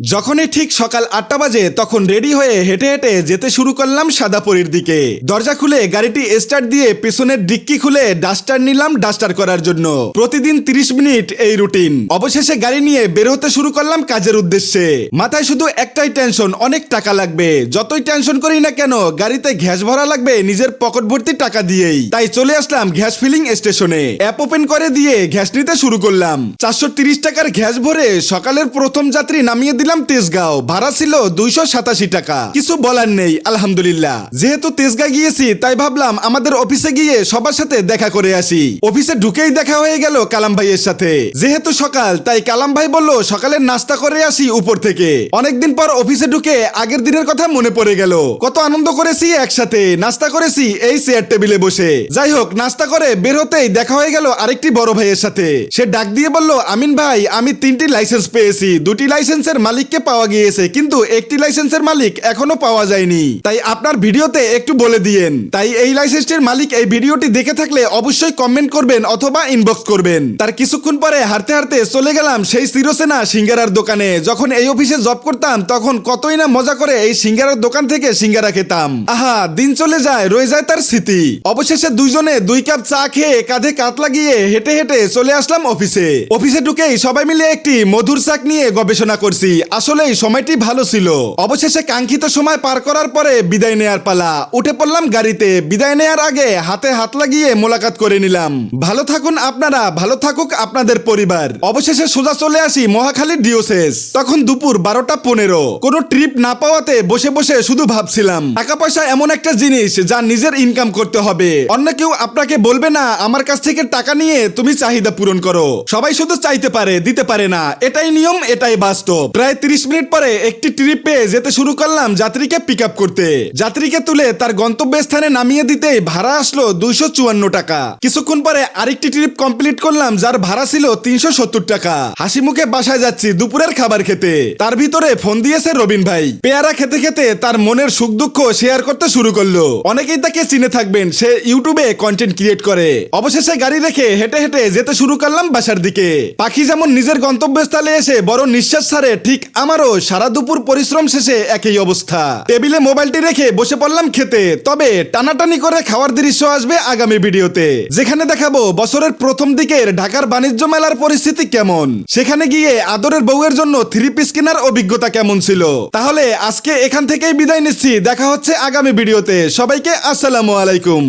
যখনই ঠিক সকাল ৮টা বাজে তখন রেডি হয়ে হেঁটে হেঁটে যেতে শুরু করলাম সাদাপরির দিকে। দরজা খুলে গাড়িটি স্টার্ট দিয়ে পেছনের ডিক্কি খুলে ডাস্টার নিলাম ডাস্টার করার জন্য। প্রতিদিন 30 মিনিট এই রুটিন। অবশেষে গাড়ি নিয়ে বের হতে শুরু করলাম কাজের উদ্দেশ্যে। মাথায় শুধু একটাই টেনশন, অনেক টাকা লাগবে। যতই টেনশন করি না কেন গাড়িতে গ্যাস ভরা লাগবে নিজের পকেট ভর্তি টাকা দিয়েই। তাই চলে আসলাম গ্যাস ফিলিং স্টেশনে। অ্যাপ ওপেন করে দিয়ে গ্যাস নিতে শুরু করলাম। 430 টাকার গ্যাস ভরে সকালের প্রথম যাত্রী নামিয়ে দিলাম তেজগাঁও। ভাড়া ছিল 287 টাকা। কিছু বলার নেই, আলহামদুলিল্লাহ। যেহেতু তেজগাঁ গিয়েছি তাই ভাবলাম আমাদের অফিসে গিয়ে সবার সাথে দেখা করে আসি। অফিসে ঢুকেই দেখা হয়ে গেল কালাম ভাইয়ের সাথে। যেহেতু সকাল তাই কালাম ভাই বলল সকালের নাস্তা করে আসি উপর থেকে। অনেকদিন পর অফিসে ঢুকে আগের দিনের কথা মনে পড়ে গেল। কত আনন্দ করেছি একসাথে, নাস্তা করেছি এই চেয়ার টেবিলে বসে। যাই হোক, নাস্তা করে বের হতেই দেখা হয়ে গেল আরেকটি বড় ভাইয়ের সাথে। সে ডাক দিয়ে বলল, আমিন ভাই, আমি 3টি লাইসেন্স পেয়েছি। 2টি লাইসেন্সের মালিককে পাওয়া গিয়েছে, কিন্তু একটি লাইসেন্সের মালিক এখনো পাওয়া যায়নি। তাই আপনার ভিডিওতে একটু বলে দিয়েন। তাই এই লাইসেন্সটির মালিক এই ভিডিওটি দেখে থাকলে অবশ্যই কমেন্ট করবেন অথবা ইনবক্স করবেন। তার কিছুক্ষণ পরে হাঁটতে হাঁটতে চলে গেলাম সেই চিরচেনা সিঙ্গারার দোকানে। যখন এই অফিসে জব করতাম তখন কতই না মজা করে এই সিঙ্গারার দোকান থেকে সিঙ্গারা খেতাম। আহা, দিন চলে যায়, রয়ে যায় তার স্মৃতি। অবশেষে দুইজনে 2 কাপ চা খেয়ে কাঁধে কাঁধ লাগিয়ে হেঁটে হেঁটে চলে আসলাম অফিসে। অফিসে ঢুকেই সবাই মিলে একটি মধুর চাক নিয়ে গবেষণা করছি। আসলেই সময়টি ভালো ছিল। অবশেষে কাঙ্ক্ষিত সময় পার করার পরে বিদায় নেয়ার পালা। উঠে পড়লাম গাড়িতে। বিদায় নেয়ার আগে হাতে হাত লাগিয়ে মোলাকাত করে নিলাম। ভালো থাকুন আপনারা, ভালো থাকুক আপনাদের পরিবার। অবশেষে সোজা চলে আসি মহাখালী ডিওসেস। তখন দুপুর 12টা 15। কোনো ট্রিপ না পাওয়াতে বসে বসে শুধু ভাবছিলাম টাকা পয়সা এমন একটা জিনিস যা নিজের ইনকাম করতে হবে। অন্য কেউ আপনাকে বলবে না আমার কাছ থেকে টাকা নিয়ে তুমি চাহিদা পূরণ করো। সবাই শুধু চাইতে পারে, দিতে পারে না। এটাই নিয়ম, এটাই বাস্তব। প্রায় 30 মিনিট পরে একটি ট্রিপ পেয়ে যেতে শুরু করলাম যাত্রীকে পিক আপ করতে। যাত্রীকে তুলে তার গন্তব্যস্থানে নামিয়ে দিতেই ভাড়া আসলো 254 টাকা। কিছুক্ষণ পরে আরেকটি ট্রিপ কমপ্লিট করলাম যার ভাড়া ছিল 370 টাকা। হাসি মুখে বাসায় যাচ্ছি দুপুরের খাবার খেতে। তার ভিতরে ফোন দিয়েছে রবিন ভাই। পেয়ারা খেতে খেতে তার মনের সুখ দুঃখ শেয়ার করতে শুরু করলো। অনেকেই তাকে চিনে থাকবেন, সে ইউটিউবে কন্টেন্ট ক্রিয়েট করে। অবশেষে গাড়ি রেখে হেঁটে হেঁটে যেতে শুরু করলাম বাসার দিকে। পাখি যেমন নিজের গন্তব্যস্থলে এসে বড় নিঃশ্বাস ছাড়ে, ঠিক আমারও সারা দুপুর পরিশ্রম শেষে একই অবস্থা। টেবিলে মোবাইলটি রেখে বসে পড়লাম খেতে। তবে টানাটানি করে খাওয়ার দৃশ্য আসবে আগামী ভিডিওতে, যেখানে দেখাবো বছরের প্রথম দিকের ঢাকার বাণিজ্য মেলার পরিস্থিতি কেমন, সেখানে গিয়ে আদরের বউয়ের জন্য 3 পিস কেনার অভিজ্ঞতা কেমন ছিল। তাহলে আজকে এখান থেকেই বিদায় নিচ্ছি। দেখা হচ্ছে আগামী ভিডিওতে। সবাইকে আসসালামু আলাইকুম।